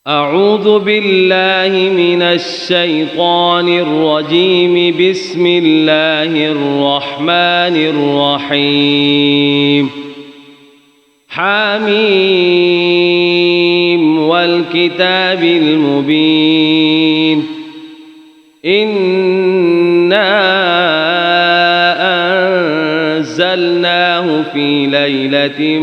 أعوذ بالله من الشيطان الرجيم. بسم الله الرحمن الرحيم. حميم والكتاب المبين. إنا أنزلناه في ليلة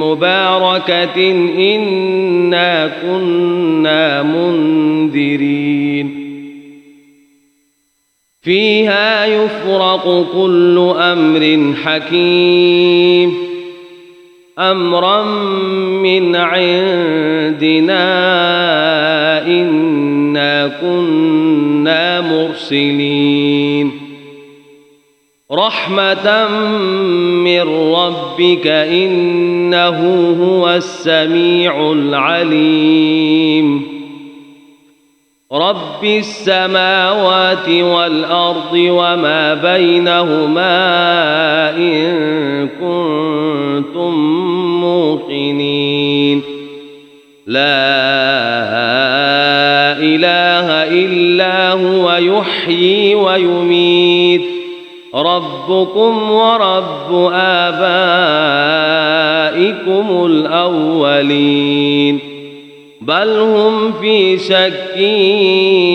مباركة إنا كنا منذرين فيها يفرق كل أمر حكيم أمرا من عندنا إنا كنا مرسلين رحمة من ربك إنه هو السميع العليم رب السماوات والأرض وما بينهما إن كنتم موقنين لا إله إلا هو يحيي ويميت ربكم ورب آبائكم الأولين بل هم في شك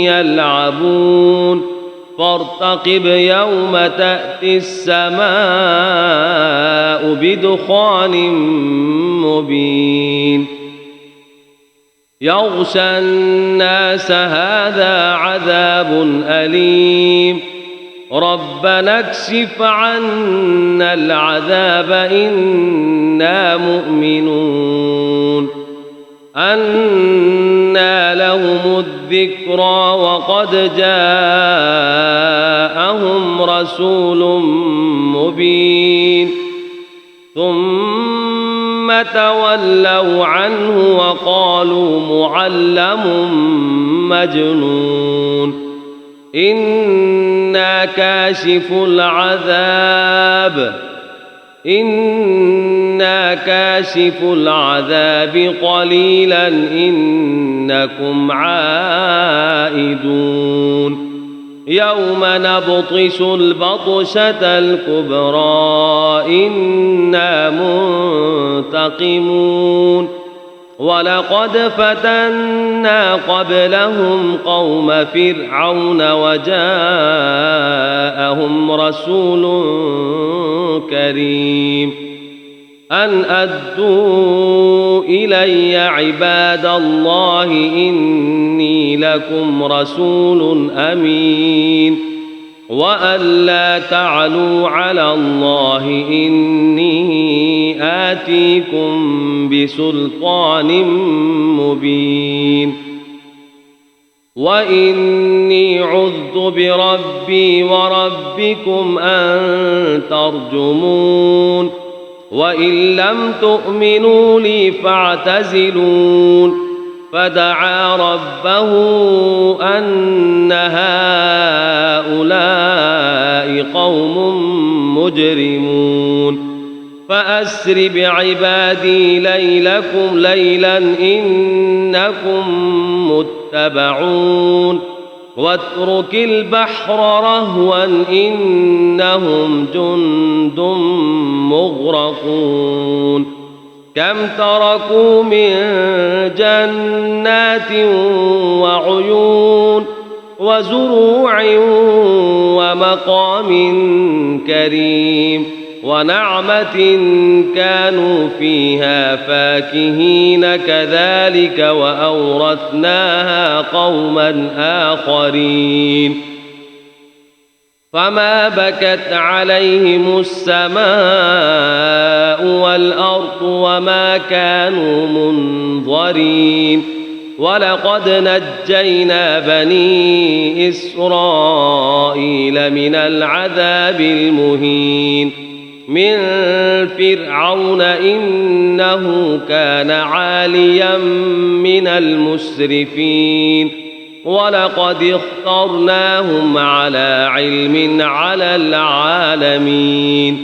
يلعبون فارتقب يوم تأتي السماء بدخان مبين يغشى الناس هذا عذاب أليم ربنا اكشف عنا العذاب إنا مؤمنون أنى لهم الذكرى وقد جاءهم رسول مبين ثم تولوا عنه وقالوا معلم مجنون إنا كاشف العذاب قليلا إنكم عائدون يوم نبطش البطشة الكبرى إنا منتقمون ولقد فتنا قبلهم قوم فرعون وجاءهم رسول كريم أن أدوا إلي عباد الله إني لكم رسول أمين وأن لا تعلوا على الله إني آتيكم بسلطان مبين وإني عذت بربي وربكم أن ترجمون وإن لم تؤمنوا لي فاعتزلون فدعا ربه أن هؤلاء قوم مجرمون فأسر بعبادي ليلا إنكم متبعون واترك البحر رهوا إنهم جند مغرقون كم تركوا من جنات وعيون وزروع ومقام كريم ونعمة كانوا فيها فاكهين كذلك وأورثناها قوما آخرين فما بكت عليهم السماء والأرض وما كانوا منظرين ولقد نجينا بني إسرائيل من العذاب المهين من فرعون إنه كان عاليا من المسرفين ولقد اخترناهم على علم على العالمين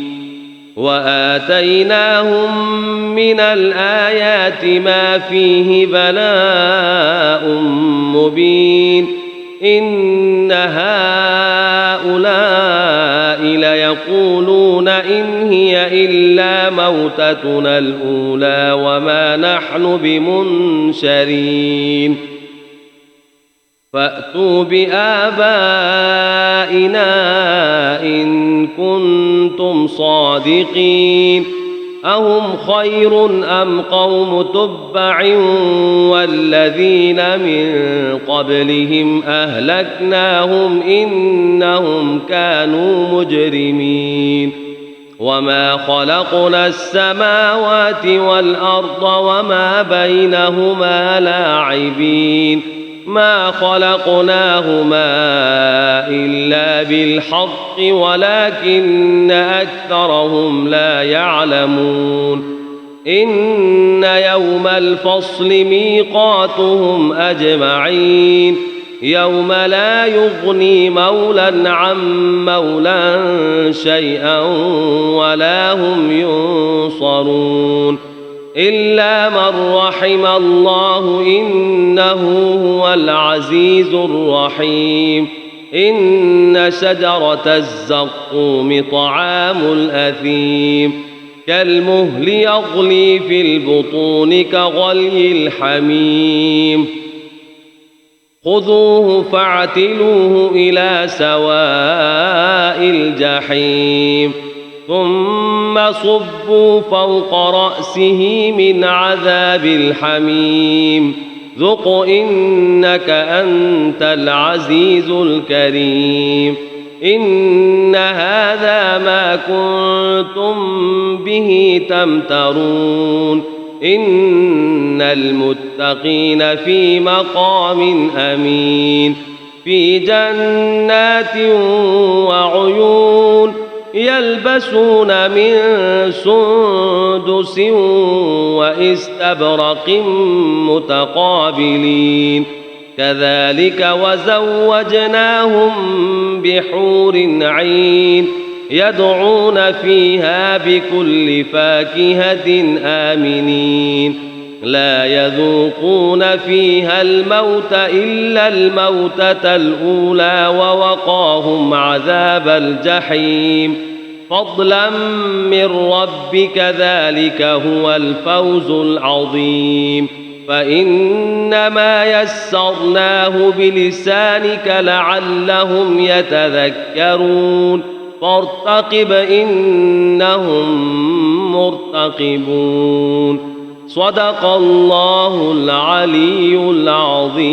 وآتيناهم من الآيات ما فيه بلاء مبين إن هؤلاء ليقولون إن هي إلا موتتنا الأولى وما نحن بمنشرين فأتوا بآبائنا إن كنتم صادقين أهم خير أم قوم تبع والذين من قبلهم أهلكناهم إنهم كانوا مجرمين وما خلقنا السماوات والأرض وما بينهما لاعبين ما خلقناهما إلا بالحق ولكن أكثرهم لا يعلمون إن يوم الفصل ميقاتهم أجمعين يوم لا يغني مولى عن مولى شيئا ولا هم ينصرون إلا من رحم الله إنه هو العزيز الرحيم إن شجرة الزقوم طعام الأثيم كالمهل يغلي في البطون كغلي الحميم خذوه فاعتلوه إلى سواء الجحيم ثم صبوا فوق رأسه من عذاب الحميم ذق إنك أنت العزيز الكريم إن هذا ما كنتم به تمترون إن المتقين في مقام أمين في جنات وعيون يلبسون من سندس واستبرق متقابلين كذلك وزوجناهم بحور عين يدعون فيها بكل فاكهة آمنين لا يذوقون فيها الموت إلا الموتة الأولى ووقاهم عذاب الجحيم فضلا من ربك ذلك هو الفوز العظيم فإنما يسرناه بلسانك لعلهم يتذكرون فارتقب إنهم مرتقبون صدق الله العلي العظيم.